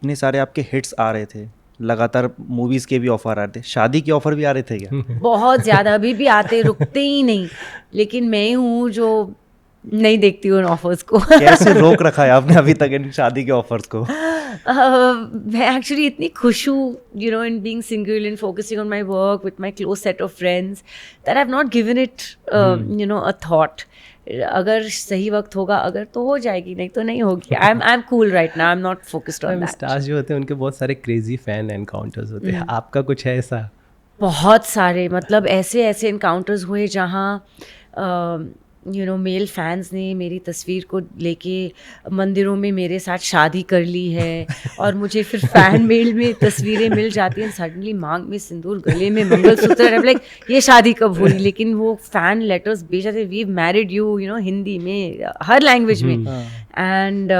इतने सारे आपके हिट्स आ रहे थे, लगातार मूवीज़ के भी ऑफर आ रहे थे, शादी के ऑफर भी आ रहे थे क्या? बहुत ज़्यादा, अभी भी आते, रुकते ही नहीं। लेकिन मैं हूँ जो नहीं देखती हूँ उन ऑफर्स को। कैसे रोक रखा है आपने अभी तक इन शादी के ऑफर्स को? मैं एक्चुअली इतनी खुश हूँ, you know, in being single and focusing on my work with my close set of friends, that I have not given it you know a thought. अगर सही वक्त होगा, अगर तो हो जाएगी, नहीं तो नहीं होगी। I am cool right now, I am not focused on that. Stars जो होते हैं उनके बहुत सारे क्रेजी फैन एनकाउंटर्स होते हैं, आपका कुछ है ऐसा? बहुत सारे, मतलब ऐसे ऐसे इनकाउंटर्स हुए जहाँ यू नो मेल फैंस ने मेरी तस्वीर को लेके मंदिरों में मेरे साथ शादी कर ली है, और मुझे फिर फैन मेल में तस्वीरें मिल जाती हैं, सडनली मांग में सिंदूर, गले में मंगलसूत्र, लाइक ये शादी कब हुई? लेकिन वो फैन लेटर्स भेज जाते, we married you, you know, Hindi में, हर लैंग्वेज में। एंड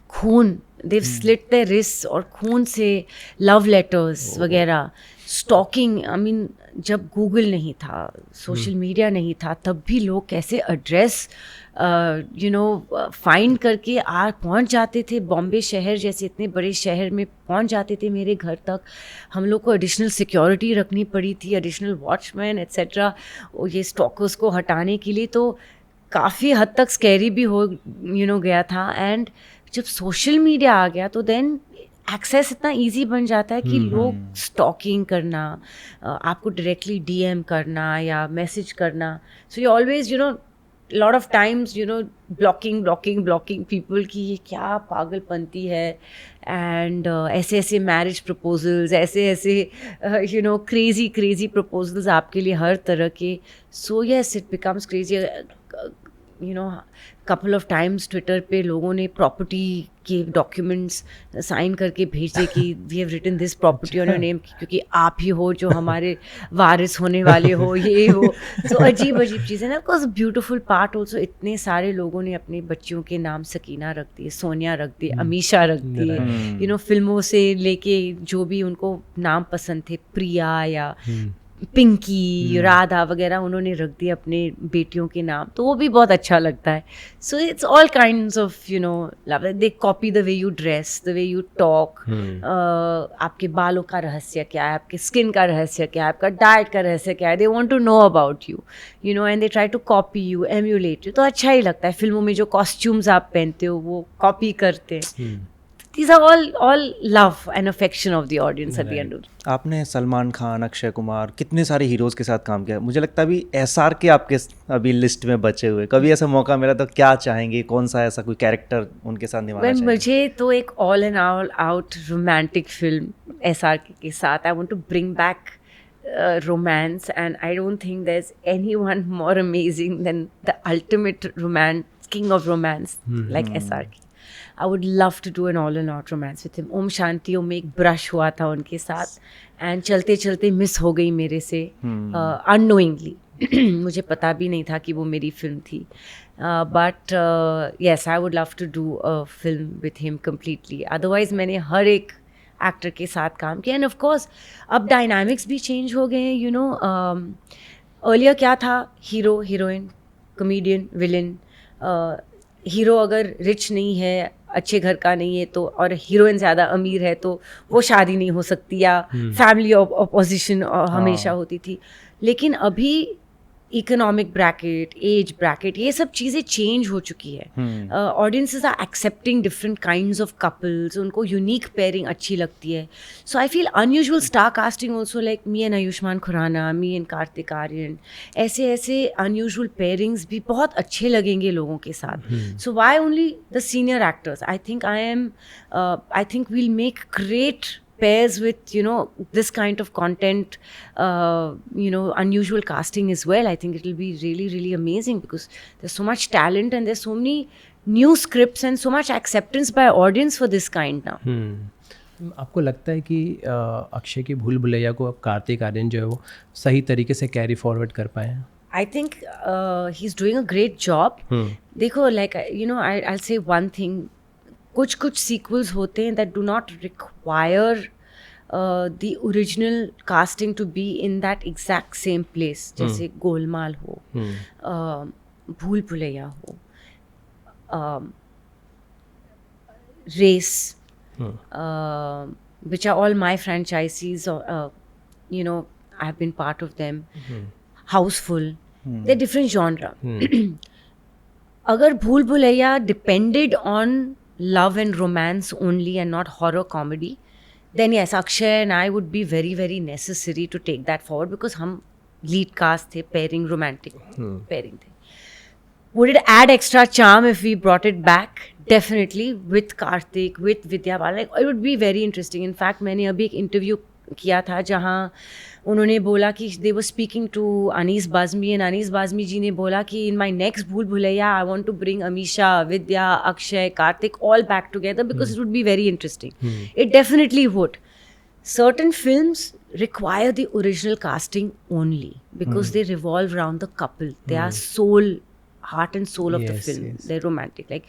खून, देव स्लिट देयर रिस्ट, और खून से लव लेटर्स वगैरह, स्टॉकिंग। आई मीन, जब गूगल नहीं था, सोशल मीडिया नहीं था, तब भी लोग कैसे एड्रेस यू नो फाइंड करके पहुंच जाते थे। बॉम्बे शहर जैसे इतने बड़े शहर में पहुंच जाते थे मेरे घर तक। हम लोग को एडिशनल सिक्योरिटी रखनी पड़ी थी, एडिशनल वॉचमैन एट्सेट्रा, ये स्टॉकर्स को हटाने के लिए। तो काफ़ी हद तक स्कैरी भी हो यू नो गया था। एंड जब सोशल मीडिया आ गया तो देन एक्सेस इतना इजी बन जाता है कि लोग स्टॉकिंग करना, आपको डायरेक्टली डीएम करना या मैसेज करना। So you always you know lot of times you know blocking people की ये क्या पागलपंती है। एंड ऐसे ऐसे मैरिज प्रपोजल्स, ऐसे ऐसे यू नो क्रेजी प्रपोजल्स आपके लिए हर तरह के। So yes, it becomes crazy. You know couple of times Twitter पे लोगों ने प्रॉपर्टी के डॉक्यूमेंट्स साइन करके भेजे कि we have written this property on your name, क्योंकि आप ही हो जो हमारे वारिस होने वाले हो, ये हो। सो अजीब चीज़ें ना। बिकॉज ब्यूटिफुल पार्ट ऑल्सो, इतने सारे लोगों ने अपने बच्चियों के नाम सकीना रख दिए, सोनिया रख दी, अमीशा रख दिए, यू नो फिल्मों से लेके जो भी उनको नाम पसंद थे, प्रिया या पिंकी, राधा वगैरह, उन्होंने रख दिए अपने बेटियों के नाम। तो वो भी बहुत अच्छा लगता है। So it's all kinds of you know love. They copy the way you dress, the way you talk, आपके बालों का रहस्य क्या है, आपके स्किन का रहस्य क्या है, आपका डाइट का रहस्य क्या है। They want to know about you, you know, and they try to copy you, emulate you. तो अच्छा ही लगता है। फिल्मों में जो कॉस्ट्यूम्स आप पहनते हो वो कॉपी करते हैं। These are all love and affection of the audience at the end of it. आपने सलमान खान, अक्षय कुमार, कितने सारे हीरोज़ के साथ काम किया। मुझे लगता है अभी एसआर के आपके अभी लिस्ट में बचे हुए, कभी ऐसा मौका मिला तो क्या चाहेंगे, कौन सा ऐसा कोई कैरेक्टर उनके साथ निभाना चाहेंगे? मुझे तो एक all and all out romantic film SR के साथ, I want to bring back romance, and I don't think there's anyone more amazing than the ultimate romance, king of romance, like SRK. I would love to do an all and out romance with him. Om Shanti Om में एक brush हुआ था उनके साथ, and चलते चलते miss हो गई मेरे से अननोइंगली। मुझे पता भी नहीं था कि वो मेरी फिल्म थी। But yes, I would love to do a film with him completely. Otherwise मैंने हर एक एक्टर के साथ काम किया। एंड ऑफ कोर्स अब डायनामिक्स भी चेंज हो गए हैं, यू नो। अर्लियर क्या था, hero heroine, comedian, villain. Hero अगर रिच नहीं है, अच्छे घर का नहीं है तो, और हीरोइन ज़्यादा अमीर है तो वो शादी नहीं हो सकती, या फैमिली ऑपोजिशन हमेशा होती थी। लेकिन अभी इकोनॉमिक ब्रैकेट, एज ब्रैकेट, ये सब चीज़ें चेंज हो चुकी है। Audiences are accepting different kinds of couples, उनको यूनिक पेयरिंग अच्छी लगती है। So I feel unusual star casting also, like me and Ayushmann Khurrana, me and Kartik Aaryan, ऐसे ऐसे अनयूजुअल पेयरिंग्स भी बहुत अच्छे लगेंगे लोगों के साथ। So why only the senior actors? I think we'll make great pairs with, you know, this kind of content, you know, unusual casting as well. I think it will be really amazing because there's so much talent and there's so many new scripts and so much acceptance by audience for this kind now. आपको लगता है कि अक्षय की भूल भुलैया को अब कार्तिक आर्यन जो है वो सही तरीके से कैरी फॉरवर्ड कर पाए हैं? I think he's doing a great job. देखो, like, you know, I'll say one thing. कुछ सीक्वल्स होते हैं that do not require the original casting to be in that exact same place. जैसे गोलमाल हो, भूल भुलैया हो, race, which are all my franchisees. I have been part of them. Houseful. They're different genre. अगर भूल Bhulaiyaa depended on love and romance only and not horror comedy, then yes, Akshay and I would be very, very necessary to take that forward because हम lead cast थे, pairing, romantic pairing थे. Would it add extra charm if we brought it back? Definitely, with Karthik, with Vidya Balan. Like, it would be very interesting. In fact, मैंने अभी एक interview किया था जहाँ उन्होंने बोला कि they were speaking to Anis Bazmi and Anis Bazmi जी ने बोला कि in my next भूल Bhulaiyaa I want to bring Amisha, Vidya, Akshay, Karthik all back together because it would be very interesting. It definitely would. Certain films require the original casting only because they revolve around the couple. They are heart and soul of the film. They're romantic. Like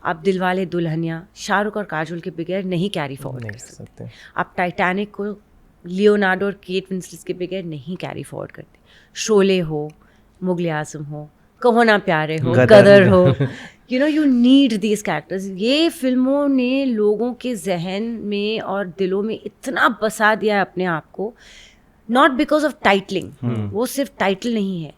आप दिलवाले दुल्हनिया शाहरुख और काजोल के बगैर नहीं carry forward कर सकते. आप Titanic को Leonardo और केट विंसलेट के बगैर नहीं कैरी फॉरवर्ड करते. शोले हो, मुगले आजम हो, कहो ना प्यारे हो, गदर हो, you need these characters. ये फिल्मों ने लोगों के जहन में और दिलों में इतना बसा दिया है अपने आप को, not because of titling. वो सिर्फ टाइटल नहीं है,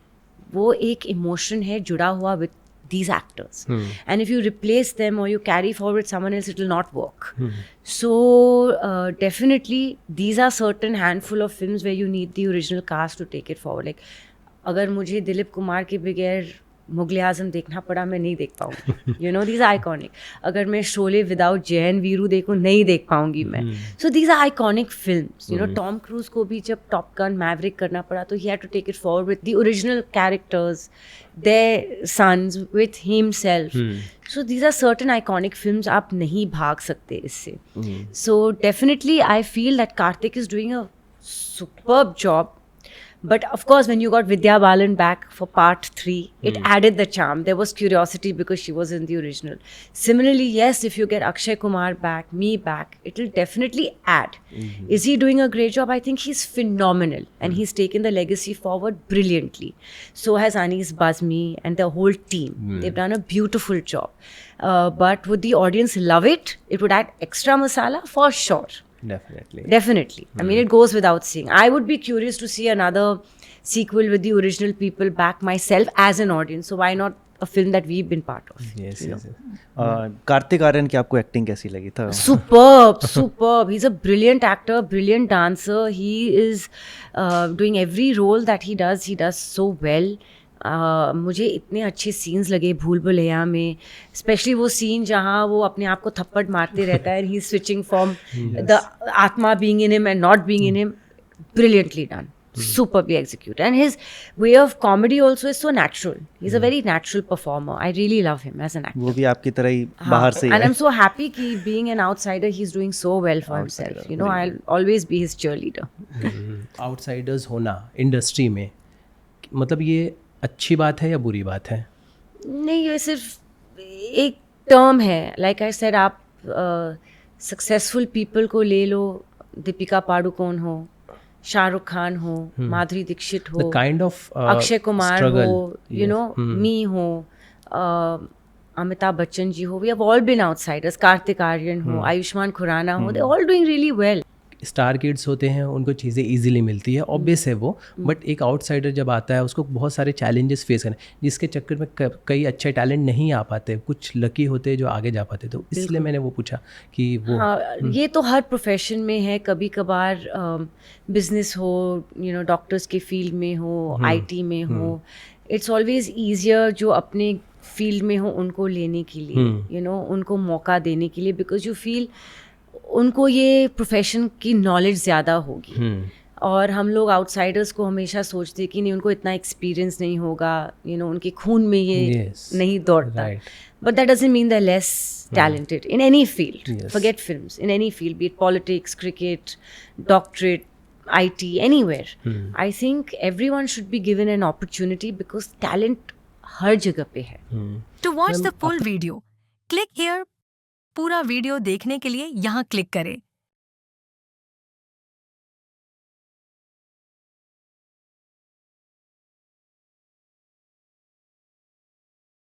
वो एक इमोशन है जुड़ा हुआ with these actors. And if you replace them or you carry forward someone else, it will not work. So definitely these are certain handful of films where you need the original cast to take it forward. Like अगर मुझे दिलीप कुमार के बगैर मुगले आजम देखना पड़ा, मैं नहीं देख पाऊंगी. These are iconic. अगर मैं शोले विदाउट जैन वीरू देखूँ, नहीं देख पाऊंगी मैं. So these are iconic films. Tom cruise को भी जब टॉप गन मैवरिक करना पड़ा तो he had to take it forward with the original characters, their sons, with himself. So these are certain iconic films. आप नहीं भाग सकते इससे. So definitely I feel that Karthik is doing a superb job. But of course, when you got Vidya Balan back for part 3, it added the charm. There was curiosity because she was in the original. Similarly, yes, if you get Akshay Kumar back, me back, it will definitely add. Is he doing a great job? I think he's phenomenal. And he's taken the legacy forward brilliantly. So has Anis Bazmi and the whole team. They've done a beautiful job. But would the audience love it? It would add extra masala for sure. Definitely. I mean, it goes without saying. I would be curious to see another sequel with the original people back myself as an audience. So why not a film that we've been part of? Yes. Kartik Aaryan की आपको acting कैसी लगी था? Superb. He's a brilliant actor, brilliant dancer. He is doing every role that he does so well. मुझे इतने अच्छे scenes लगे भूल भुलैया में, स्पेशली वो सीन जहाँ वो अपने आप को थप्पड़ मारते रहता है, ही स्विचिंग फ्रॉम द आत्मा being in him and not being in him. Brilliantly done, superbly executed, and his way of comedy also is so natural. He's a very natural performer. I really love him as an actor. वो भी आपकी तरह ही बाहर से ही and है. I'm so happy कि being an outsider he's doing so well for himself. I'll always be his cheerleader. Outsiders होना industry में, मतलब ये अच्छी बात है या बुरी बात है? नहीं, ये सिर्फ एक टर्म है. लाइक आई सेड, आप सक्सेसफुल पीपल को ले लो, दीपिका पाडुकोन हो, शाहरुख खान हो, माधुरी दीक्षित हो, काइंड ऑफ अक्षय कुमार हो, मी हो, अमिताभ बच्चन जी हो. We have all been outsiders. Kartik Aaryan हो, आयुष्मान खुराना हो, they all doing really well. Star kids होते हैं, उनको चीज़ें इजीली मिलती है, ऑब्वियस है वो. बट एक आउटसाइडर जब आता है उसको बहुत सारे चैलेंजेस फेस करने, जिसके चक्कर में कई अच्छे टैलेंट नहीं आ पाते, कुछ लकी होते हैं जो आगे जा पाते. तो इसलिए मैंने वो पूछा कि वो ये तो हर प्रोफेशन में है. कभी कभार बिजनेस हो, डॉक्टर्स के फील्ड में हो, आईटी में हो, इट्स ऑलवेज ईजियर जो अपने फील्ड में हो उनको लेने के लिए, उनको मौका देने के लिए, बिकॉज यू फील उनको ये प्रोफेशन की नॉलेज ज़्यादा होगी. और हम लोग आउटसाइडर्स को हमेशा सोचते हैं कि नहीं, उनको इतना एक्सपीरियंस नहीं होगा, उनके खून में ये नहीं दौड़ता. But that doesn't mean they less talented in any field. Forget films, in any field, be it politics, cricket, doctorate, IT, anywhere. I think everyone should be given an opportunity because talent हर जगह पे है. To watch the full video, click here. पूरा video देखने के लिए यहाँ click करें.